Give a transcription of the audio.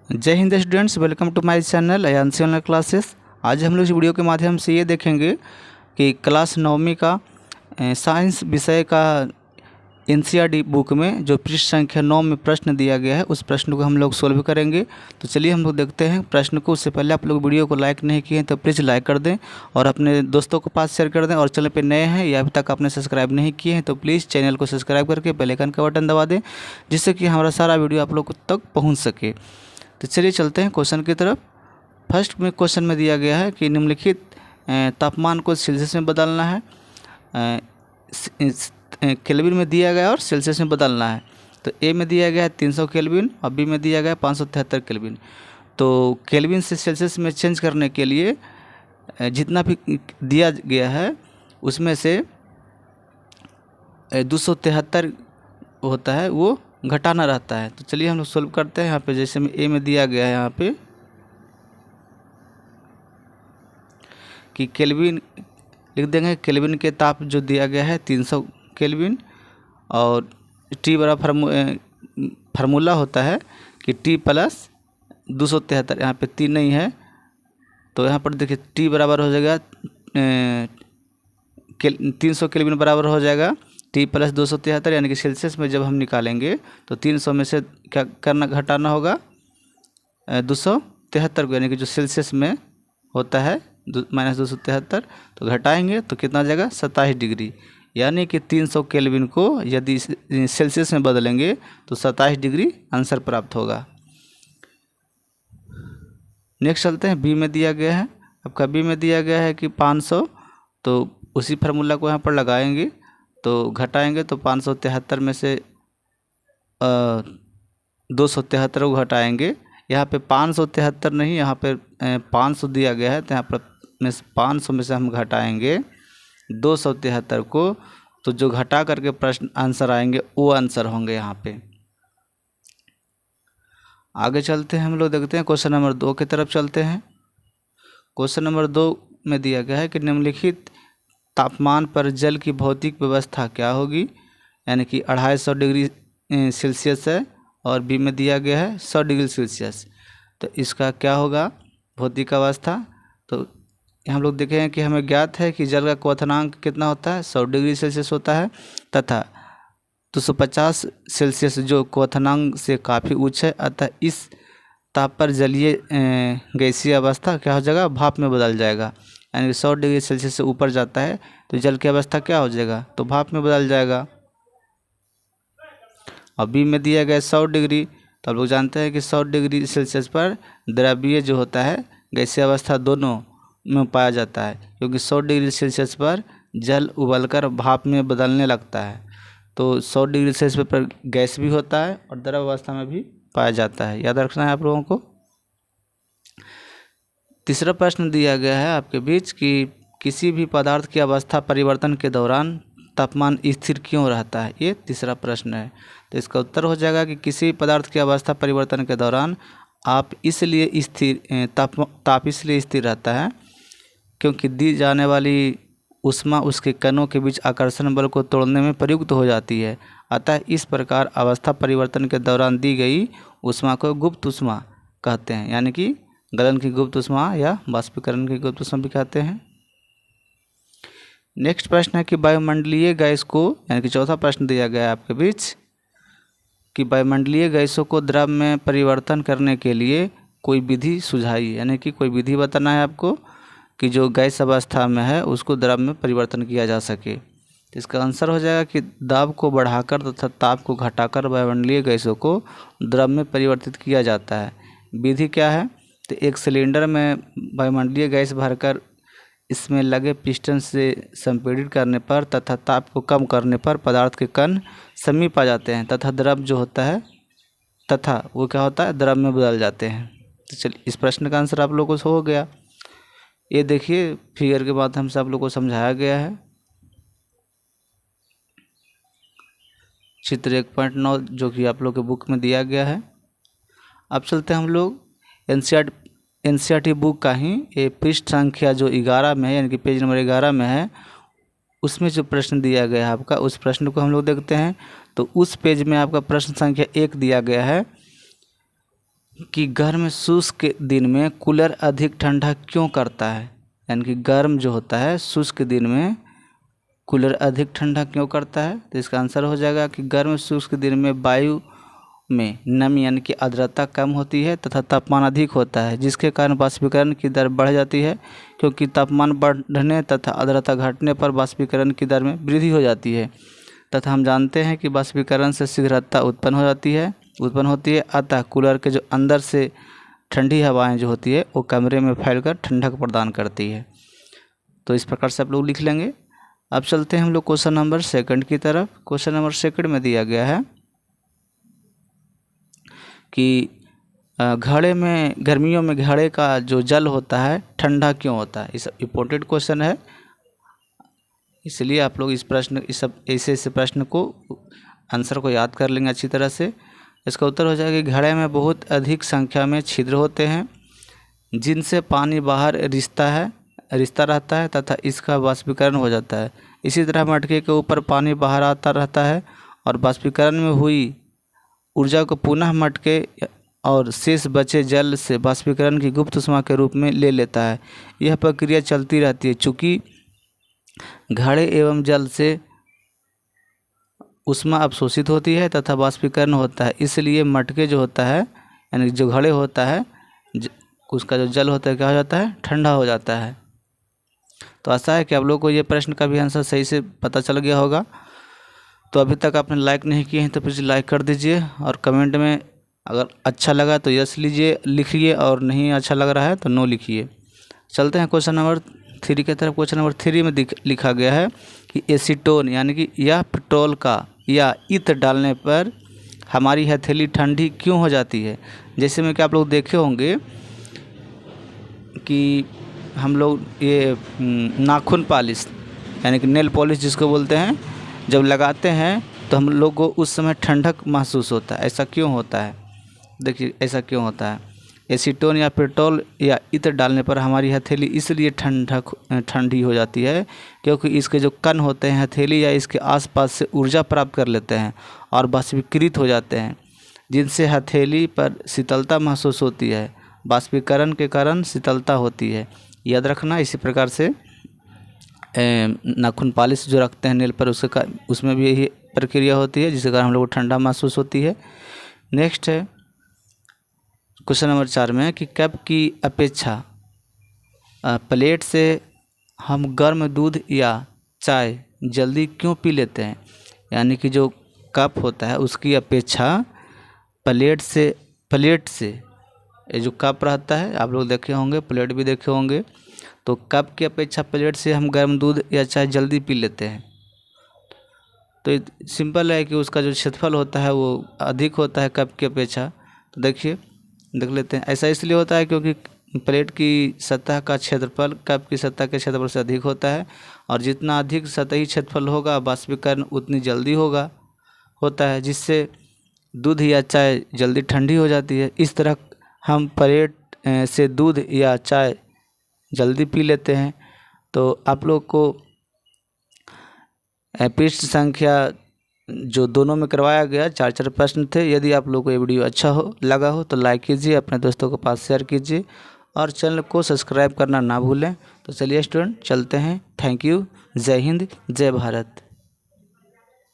जय Hind students, welcome to my channel Ayanshi online classes. आज हम लोग इस वीडियो के माध्यम से ये देखेंगे कि क्लास 9वीं का साइंस विषय का एनसीईआरटी बुक में जो पृष्ठ संख्या 9 में प्रश्न दिया गया है उस प्रश्न को हम लोग सोल्व करेंगे। तो चलिए हम लोग देखते हैं प्रश्न को। उससे पहले आप लोग वीडियो को लाइक नहीं किए हैं तो प्लीज़ लाइक कर दें और अपने दोस्तों के पास शेयर कर दें। और चैनल पे नए हैं या अभी तक आपने सब्सक्राइब नहीं किए हैं तो प्लीज़ चैनल को सब्सक्राइब करके बेल आइकन का बटन दबा दें, जिससे कि हमारा सारा वीडियो आप लोग तक पहुँच सके। तो चलिए चलते हैं क्वेश्चन की तरफ। फर्स्ट में क्वेश्चन में दिया गया है कि निम्नलिखित तापमान को सेल्सियस में बदलना है। केल्विन में दिया गया और सेल्सियस में बदलना है। तो ए में दिया गया है 300 केल्विन और बी में दिया गया है 573 केल्विन। तो केल्विन से सेल्सियस में चेंज करने के लिए जितना भी दिया गया है उसमें से 273 होता है वो घटाना रहता है। तो चलिए हम लोग सोल्व करते हैं। यहाँ पे जैसे में ए में दिया गया है यहाँ पे कि केल्विन लिख देंगे। केल्विन के ताप जो दिया गया है 300 केल्विन और टी बड़ा फार्मूला होता है कि टी प्लस 273। यहाँ पे 3 नहीं है तो यहाँ पर देखिए टी बराबर हो जाएगा 300 केल्विन बराबर हो जाएगा टी प्लस 273, यानी कि सेल्सियस में जब हम निकालेंगे तो 300 में से क्या करना घटाना होगा 273 को, यानी कि जो सेल्सियस में होता है -273 तो घटाएंगे तो कितना आ जाएगा 27 डिग्री। यानी कि 300 केल्विन को यदि सेल्सियस में बदलेंगे तो 27 डिग्री आंसर प्राप्त होगा। नेक्स्ट चलते हैं। बी में दिया गया है आपका, बी में दिया गया है कि 500, तो उसी फार्मूला को यहाँ पर लगाएंगे तो घटाएंगे तो 573 में से 273 को घटाएंगे। यहाँ पे 573 नहीं, यहाँ पे 500 दिया गया है तो यहाँ पर 500 में से हम घटाएंगे 273 को, तो जो घटा करके प्रश्न आंसर आएंगे वो आंसर होंगे यहाँ पे। आगे चलते हैं हम लोग देखते हैं क्वेश्चन नंबर 2 की तरफ चलते हैं। क्वेश्चन नंबर 2 में दिया गया है कि निम्नलिखित तापमान पर जल की भौतिक व्यवस्था क्या होगी, यानी कि 250 डिग्री सेल्सियस है और बी में दिया गया है 100 डिग्री सेल्सियस। तो इसका क्या होगा भौतिक अवस्था। तो हम लोग देखें कि हमें ज्ञात है कि जल का क्वथनांक कितना होता है 100 डिग्री सेल्सियस होता है तथा 250 सेल्सियस जो क्वथनांक से काफ़ी उच्च है, अतः इस ताप पर जलीय गैसीय अवस्था क्या हो जाएगा भाप में बदल जाएगा। यानी कि 100 डिग्री सेल्सियस से ऊपर जाता है तो जल की अवस्था क्या हो जाएगा तो भाप में बदल जाएगा। और बी में दिया गया 100 डिग्री, तो आप लोग जानते हैं कि 100 डिग्री सेल्सियस पर द्रवीय जो होता है गैसीय अवस्था दोनों में पाया जाता है, क्योंकि 100 डिग्री सेल्सियस पर जल उबलकर भाप में बदलने लगता है। तो 100 डिग्री सेल्सियस पर गैस भी होता है और द्रव अवस्था में भी पाया जाता है, याद रखना है आप लोगों को। तीसरा प्रश्न दिया गया है आपके बीच कि किसी भी पदार्थ की अवस्था परिवर्तन के दौरान तापमान स्थिर क्यों रहता है, ये तीसरा प्रश्न है। तो इसका उत्तर हो जाएगा कि किसी पदार्थ की अवस्था परिवर्तन के दौरान ताप इसलिए स्थिर रहता है क्योंकि दी जाने वाली ऊष्मा उसके कणों के बीच आकर्षण बल को तोड़ने में प्रयुक्त हो जाती है। अतः इस प्रकार अवस्था परिवर्तन के दौरान दी गई ऊष्मा को गुप्त ऊष्मा कहते हैं, यानी कि गलन की गुप्त ऊष्मा या बाष्पीकरण की गुप्त ऊष्मा भी कहते हैं। नेक्स्ट प्रश्न है कि वायुमंडलीय गैस को, यानी कि चौथा प्रश्न दिया गया है आपके बीच कि वायुमंडलीय गैसों को द्रव में परिवर्तन करने के लिए कोई विधि सुझाइए, यानी कि कोई विधि बताना है आपको कि जो गैस अवस्था में है उसको द्रव में परिवर्तन किया जा सके। तो इसका आंसर हो जाएगा कि दाब को बढ़ाकर तथा ताप को घटाकर वायुमंडलीय गैसों को द्रव में परिवर्तित किया जाता है। विधि क्या है, तो एक सिलेंडर में वायुमंडलीय गैस भरकर इसमें लगे पिस्टन से संपीड़ित करने पर तथा ताप को कम करने पर पदार्थ के कण समीप आ जाते हैं तथा द्रव जो होता है तथा वो क्या होता है द्रव में बदल जाते हैं। तो चलिए इस प्रश्न का आंसर आप लोगों को हो गया। ये देखिए फिगर के माध्यम से आप लोगों को समझाया गया है। चित्र 1.9 जो कि आप लोग के बुक में दिया गया है। अब चलते हैं हम लोग एनसीईआरटी बुक का ही ये पृष्ठ संख्या जो 11 में है, यानी कि पेज नंबर 11 में है, उसमें जो प्रश्न दिया गया है आपका उस प्रश्न को हम लोग देखते हैं। तो उस पेज में आपका प्रश्न संख्या 1 दिया गया है कि गर्म शुष्क दिन में कूलर अधिक ठंडा क्यों करता है। यानी कि गर्म जो होता है शुष्क दिन में कूलर अधिक ठंडा क्यों करता है। तो इसका आंसर हो जाएगा कि गर्म शुष्क दिन में वायु में नमी यानी कि आर्द्रता कम होती है तथा तापमान अधिक होता है, जिसके कारण वाष्पीकरण की दर बढ़ जाती है। क्योंकि तापमान बढ़ने तथा आर्द्रता घटने पर वाष्पीकरण की दर में वृद्धि हो जाती है तथा हम जानते हैं कि वाष्पीकरण से शीघ्रता उत्पन्न होती है। अतः कूलर के जो अंदर से ठंडी हवाएं जो होती है वो कमरे में फैलकर ठंडक प्रदान करती है। तो इस प्रकार से आप लोग लिख लेंगे। अब चलते हैं हम लोग क्वेश्चन नंबर 2 की तरफ। क्वेश्चन नंबर 2 में दिया गया है कि घड़े में गर्मियों में घड़े का जो जल होता है ठंडा क्यों होता है। इस इम्पोर्टेंट क्वेश्चन है, इसलिए आप लोग इस ऐसे प्रश्न को आंसर को याद कर लेंगे अच्छी तरह से। इसका उत्तर हो जाएगा कि घड़े में बहुत अधिक संख्या में छिद्र होते हैं जिनसे पानी बाहर रिश्ता रहता है तथा इसका वाष्पीकरण हो जाता है। इसी तरह मटके के ऊपर पानी बाहर आता रहता है और वाष्पीकरण में हुई ऊर्जा को पुनः मटके और शेष बचे जल से वाष्पीकरण की गुप्त ऊष्मा के रूप में ले लेता है। यह प्रक्रिया चलती रहती है। चूँकि घड़े एवं जल से ऊष्मा अवशोषित होती है तथा वाष्पीकरण होता है, इसलिए मटके जो होता है यानी जो घड़े होता है उसका जो जल होता है क्या हो जाता है, ठंडा हो जाता है। तो आशा है कि आप लोगों को ये प्रश्न का भी आंसर सही से पता चल गया होगा। तो अभी तक आपने लाइक नहीं किए हैं तो प्लीज़ लाइक कर दीजिए और कमेंट में अगर अच्छा लगा तो यस लिखिए और नहीं अच्छा लग रहा है तो नो लिखिए। चलते हैं क्वेश्चन नंबर 3 की तरफ। क्वेश्चन नंबर 3 में लिखा गया है कि एसीटोन यानी कि यह पेट्रोल का या ईंधन डालने पर हमारी हथेली ठंडी क्यों हो जाती है। जैसे में कि आप लोग देखे होंगे कि हम लोग ये नाखून पॉलिश यानी कि नेल पॉलिश जिसको बोलते हैं, जब लगाते हैं तो हम लोग को उस समय ठंडक महसूस होता है। ऐसा क्यों होता है, देखिए ऐसा क्यों होता है। एसीटोन या पेट्रोल या ईंधन डालने पर हमारी हथेली इसलिए ठंडी हो जाती है क्योंकि इसके जो कण होते हैं हथेली या इसके आसपास से ऊर्जा प्राप्त कर लेते हैं और वाष्पीकृत हो जाते हैं, जिनसे हथेली पर शीतलता महसूस होती है। वाष्पीकरण के कारण शीतलता होती है, याद रखना। इसी प्रकार से नाखून पॉलिश जो रखते हैं नेल पर उसमें भी यही प्रक्रिया होती है, जिसके कारण हम लोग को ठंडा महसूस होती है। नेक्स्ट है क्वेश्चन नंबर 4 में कि कप की अपेक्षा प्लेट से हम गर्म दूध या चाय जल्दी क्यों पी लेते हैं। यानी कि जो कप होता है उसकी अपेक्षा प्लेट से ये जो कप रहता है आप लोग देखे होंगे, प्लेट भी देखे होंगे, तो कप की अपेक्षा प्लेट से हम गर्म दूध या चाय जल्दी पी लेते हैं। तो सिंपल है कि उसका जो क्षेत्रफल होता है वो अधिक होता है कप की अपेक्षा। तो देखिए देख लेते हैं। ऐसा इसलिए होता है क्योंकि प्लेट की सतह का क्षेत्रफल कप की सतह के क्षेत्रफल से अधिक होता है और जितना अधिक सतही क्षेत्रफल होगा वाष्पीकरण उतनी जल्दी होता है, जिससे दूध या चाय जल्दी ठंडी हो जाती है। इस तरह हम प्लेट से दूध या चाय जल्दी पी लेते हैं। तो आप लोग को पृष्ठ संख्या जो दोनों में करवाया गया 4 प्रश्न थे। यदि आप लोग को ये वीडियो अच्छा लगा हो तो लाइक कीजिए, अपने दोस्तों के पास शेयर कीजिए और चैनल को सब्सक्राइब करना ना भूलें। तो चलिए स्टूडेंट चलते हैं। Thank you. जय हिंद, जय भारत।